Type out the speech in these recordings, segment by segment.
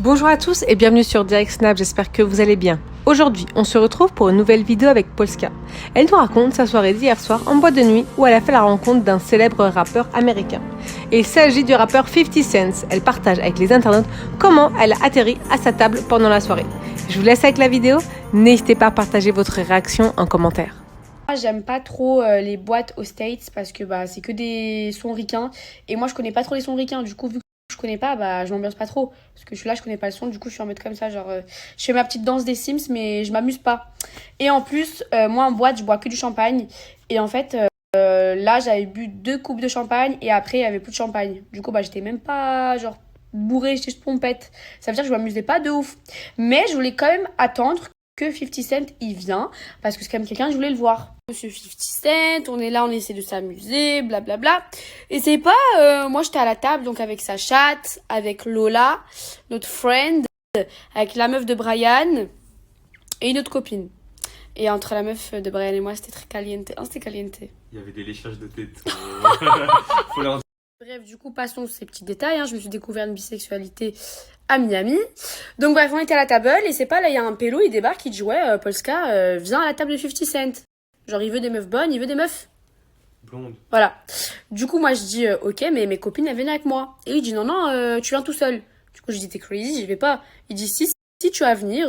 Bonjour à tous et bienvenue sur Direct Snap, j'espère que vous allez bien. Aujourd'hui, on se retrouve pour une nouvelle vidéo avec Polska. Elle nous raconte sa soirée d'hier soir en boîte de nuit où elle a fait la rencontre d'un célèbre rappeur américain. Et il s'agit du rappeur 50 Cent. Elle partage avec les internautes comment elle a atterri à sa table pendant la soirée. Je vous laisse avec la vidéo, n'hésitez pas à partager votre réaction en commentaire. Moi, j'aime pas trop les boîtes aux States parce que c'est que des sons ricains et moi je connais pas trop les sons ricains, du coup vu que je connais pas, je m'ambiance pas trop parce que je suis là, je connais pas le son, du coup je suis en mode comme ça, genre je fais ma petite danse des Sims mais je m'amuse pas. Et en plus moi en boîte je bois que du champagne et en fait là j'avais bu 2 coupes de champagne et après il y avait plus de champagne, du coup j'étais même pas genre bourrée, j'étais juste pompette, ça veut dire que je m'amusais pas de ouf, mais je voulais quand même attendre que 50 Cent il vient parce que c'est quand même quelqu'un, je voulais le voir. Monsieur 50 Cent, on est là, on essaie de s'amuser, blablabla. Et c'est pas, moi j'étais à la table donc avec sa chatte, avec Lola, notre friend, avec la meuf de Brian et une autre copine. Et entre la meuf de Brian et moi c'était très caliente. Oh, c'était caliente. Il y avait des léchages de tête. Faut leur dire. Bref, du coup, passons ces petits détails. Je me suis découvert une bisexualité à Miami. Donc bref, on était à la table et c'est pas là, il y a un pélo, il débarque, il dit ouais, Polska, viens à la table de 50 Cent. Genre, il veut des meufs bonnes, il veut des meufs Blonde. voilà. Du coup, moi, je dis ok, mais mes copines, elles viennent avec moi. Et il dit non, tu viens tout seul. Du coup, je dis t'es crazy, je vais pas. Il dit si tu vas venir,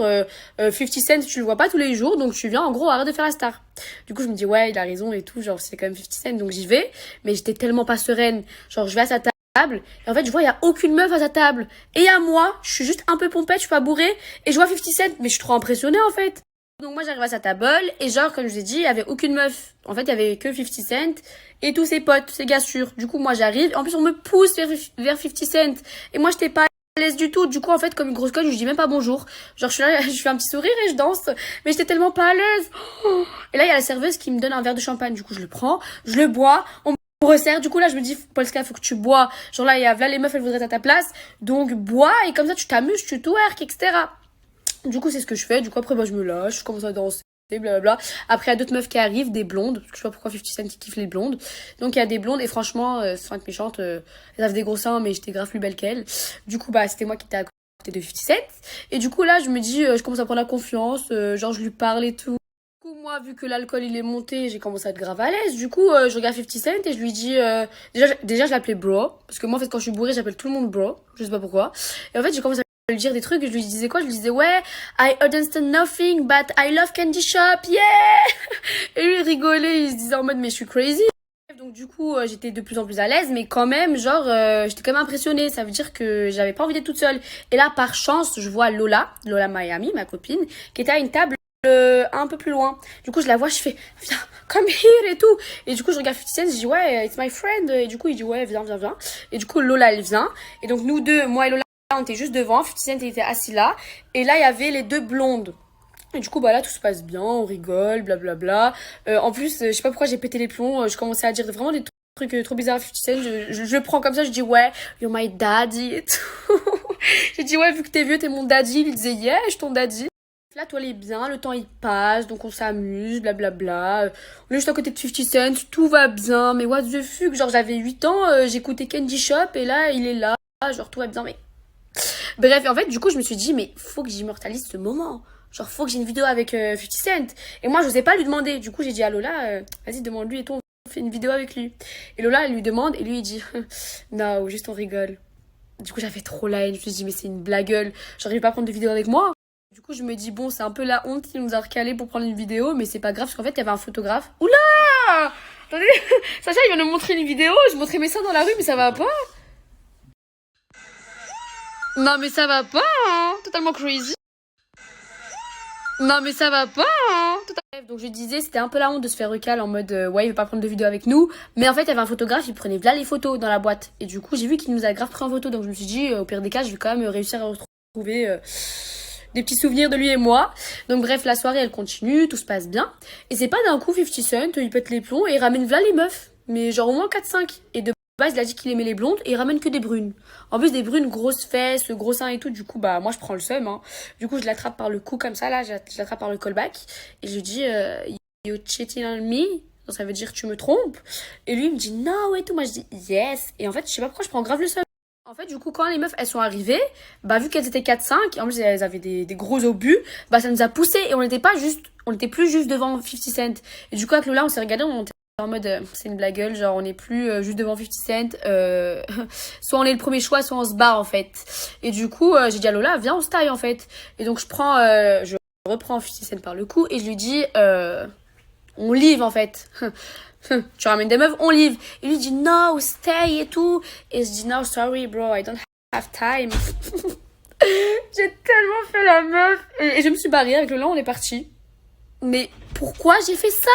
50 Cent, tu le vois pas tous les jours, donc tu viens, en gros, arrête de faire la star. Du coup, je me dis ouais, il a raison et tout, genre, c'est quand même 50 Cent, donc j'y vais. Mais j'étais tellement pas sereine. Genre, je vais à sa table, et en fait, je vois, il y a aucune meuf à sa table. Et à moi, je suis juste un peu pompette, je suis pas bourrée, et je vois 50 Cent, mais je suis trop impressionnée, en fait. Donc moi j'arrive à sa table et genre comme je l'ai dit il y avait aucune meuf. En fait il y avait que 50 Cent et tous ses potes, tous ses gars sûrs. Du coup moi j'arrive, en plus on me pousse vers 50 Cent et moi j'étais pas à l'aise du tout. Du coup en fait comme une grosse conne je dis même pas bonjour. Genre je suis là, je fais un petit sourire et je danse, mais j'étais tellement pas à l'aise. Et là il y a la serveuse qui me donne un verre de champagne. Du coup je le prends, je le bois, on me resserre. Du coup là je me dis Polska faut que tu bois. Genre là il y a là les meufs elles voudraient être à ta place, donc bois et comme ça tu t'amuses, tu twerk, etc. Du coup, c'est ce que je fais. Du coup, après, je me lâche, je commence à danser, blablabla. Après, il y a d'autres meufs qui arrivent, des blondes. Parce que je sais pas pourquoi 50 Cent kiffe les blondes. Donc, il y a des blondes. Et franchement, sans être méchante, elles avaient des gros seins, mais j'étais grave plus belle qu'elles. Du coup, c'était moi qui étais à côté de 50 Cent. Et du coup, là, je me dis, je commence à prendre la confiance. Genre, je lui parle et tout. Du coup, moi, vu que l'alcool, il est monté, j'ai commencé à être grave à l'aise. Du coup, je regarde 50 Cent et je lui dis... déjà, je l'appelais bro. Parce que moi, en fait, quand je suis bourrée, j'appelle tout le monde bro. Je sais pas pourquoi. Et en fait, j'ai commencé à lui dire des trucs, je lui disais quoi? Je lui disais ouais, I understand nothing but I love candy shop, yeah. Et lui il rigolait, il se disait en mode mais je suis crazy. Donc du coup j'étais de plus en plus à l'aise, mais quand même genre j'étais quand même impressionnée, ça veut dire que j'avais pas envie d'être toute seule. Et là par chance je vois Lola Miami, ma copine, qui était à une table un peu plus loin. Du coup je la vois, je fais viens, come here et tout. Et du coup je regarde 50 Cent, je dis ouais, it's my friend. Et du coup il dit ouais, viens. Et du coup Lola elle vient. Et donc nous deux, moi et Lola, on était juste devant, 50 Cent était assis là, et là il y avait les deux blondes. Et du coup là tout se passe bien, on rigole, blablabla. En plus, je sais pas pourquoi j'ai pété les plombs, je commençais à dire vraiment des trucs trop bizarres à 50 Cent, je le prends comme ça, je dis ouais, you're my daddy et tout. J'ai dit ouais, vu que t'es vieux, t'es mon daddy, il disait yeah, je suis ton daddy. Là, toi, elle est bien, le temps il passe, donc on s'amuse, blablabla. On est juste à côté de 50 Cent, tout va bien, mais what the fuck, genre j'avais 8 ans, j'écoutais Candy Shop, et là, il est là, genre tout va bien, mais... Bref, en fait, du coup, je me suis dit, mais faut que j'immortalise ce moment. Genre, faut que j'ai une vidéo avec 50 Cent. Et moi, je n'osais pas lui demander. Du coup, j'ai dit à Lola, vas-y, demande-lui et tout, on fait une vidéo avec lui. Et Lola, elle lui demande, et lui, il dit, non, juste on rigole. Du coup, j'avais trop la haine. Je me suis dit, mais c'est une blagueule. J'arrive pas à prendre de vidéo avec moi. Du coup, je me dis, bon, c'est un peu la honte qu'il nous a recalé pour prendre une vidéo, mais c'est pas grave, parce qu'en fait, il y avait un photographe. Oula! Attendez, Sacha, il vient de me montrer une vidéo. Je montrais mes seins dans la rue, mais ça va pas. Non mais ça va pas, hein. Totalement crazy. Non mais ça va pas, hein. Donc je disais, c'était un peu la honte de se faire recal en mode ouais il veut pas prendre de vidéo avec nous. Mais en fait il y avait un photographe, il prenait là les photos dans la boîte. Et du coup j'ai vu qu'il nous a grave pris en photo. Donc je me suis dit au pire des cas je vais quand même réussir à retrouver des petits souvenirs de lui et moi. Donc bref la soirée elle continue, tout se passe bien. Et c'est pas d'un coup 50 Cent, il pète les plombs et il ramène là les meufs. Mais genre au moins 4-5. Et de base il a dit qu'il aimait les blondes et il ramène que des brunes. En plus des brunes grosses fesses, gros seins et tout, du coup moi je prends le seum hein. Du coup je l'attrape par le cou comme ça là, je l'attrape par le callback et je lui dis you cheating on me, donc ça veut dire tu me trompes. Et lui il me dit no et tout, moi je dis yes. Et en fait je sais pas pourquoi je prends grave le seum. En fait, du coup, quand les meufs, elles sont arrivées, bah, vu qu'elles étaient 4-5, et en plus, elles avaient des gros obus, bah, ça nous a poussé et on n'était plus juste devant 50 Cent. Et du coup, avec Lola, on s'est regardé, on était en mode, c'est une blagueule, genre, on n'est plus juste devant 50 Cent, soit on est le premier choix, soit on se barre, en fait. Et du coup, j'ai dit à Lola, viens, on se taille, en fait. Et donc, je reprends 50 Cent par le cou et je lui dis, on live, en fait. Tu ramènes des meufs, on live. Et lui dit no, stay et tout. Et je dis no, sorry bro, I don't have time. J'ai tellement fait la meuf. Et je me suis barrée avec Lola, on est parti. Mais pourquoi j'ai fait ça?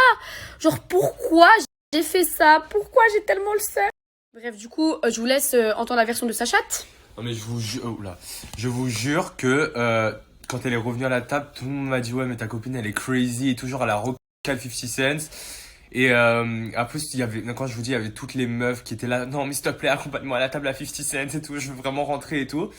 Genre pourquoi j'ai fait ça? Pourquoi j'ai tellement le seum? Bref, du coup, je vous laisse entendre la version de sa chatte. Non mais je vous jure que quand elle est revenue à la table, tout le monde m'a dit ouais mais ta copine elle est crazy et toujours à la recale 50 Cent. Et en plus quand je vous dis il y avait toutes les meufs qui étaient là, non mais s'il te plaît accompagne-moi à la table à 50 Cent et tout, je veux vraiment rentrer et tout.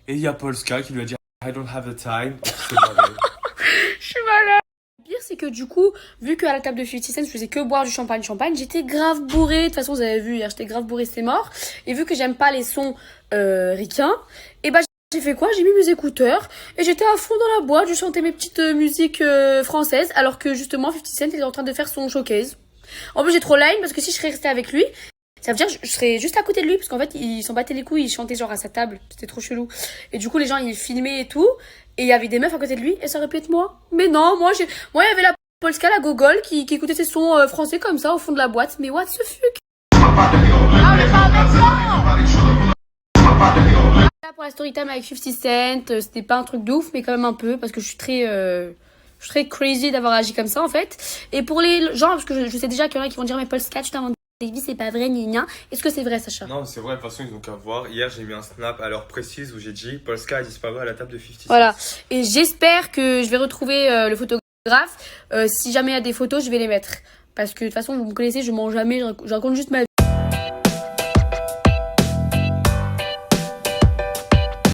Et il y a Polska qui lui a dit I don't have the time. Je suis malade. Le pire, c'est que du coup, vu qu'à la table de 50 Cent, je faisais que boire du champagne, j'étais grave bourrée. De toute façon, vous avez vu hier, j'étais grave bourrée, c'est mort. Et vu que j'aime pas les sons ricains, et bah j'ai fait quoi? J'ai mis mes écouteurs et j'étais à fond dans la boîte, je chantais mes petites musiques françaises, alors que justement 50 Cent était en train de faire son showcase. En plus, j'ai trop line parce que si je serais restée avec lui, ça veut dire que je serais juste à côté de lui, parce qu'en fait, il s'en battait les couilles, il chantait genre à sa table. C'était trop chelou. Et du coup, les gens, ils filmaient et tout. Et il y avait des meufs à côté de lui, et ça aurait pu être moi. Mais non, moi, il y avait la Polska, la gogole, qui écoutait ses sons français comme ça, au fond de la boîte. Mais what the fuck? Là, pour la story time avec 50 Cent, c'était pas un truc de ouf, mais quand même un peu, parce que je suis très crazy d'avoir agi comme ça, en fait. Et pour les gens, parce que je sais déjà qu'il y en a qui vont dire, mais Polska, tu t'inventes des vies, c'est pas vrai, gna. Est-ce que c'est vrai, Sacha? Non c'est vrai, de toute façon ils ont qu'à voir. Hier j'ai mis un snap à l'heure précise où j'ai dit Polska a disparu à la table de 50 Cent. Voilà. Et j'espère que je vais retrouver le photographe. Si jamais il y a des photos, je vais les mettre. Parce que de toute façon, vous me connaissez, je mens jamais, je raconte juste ma vie.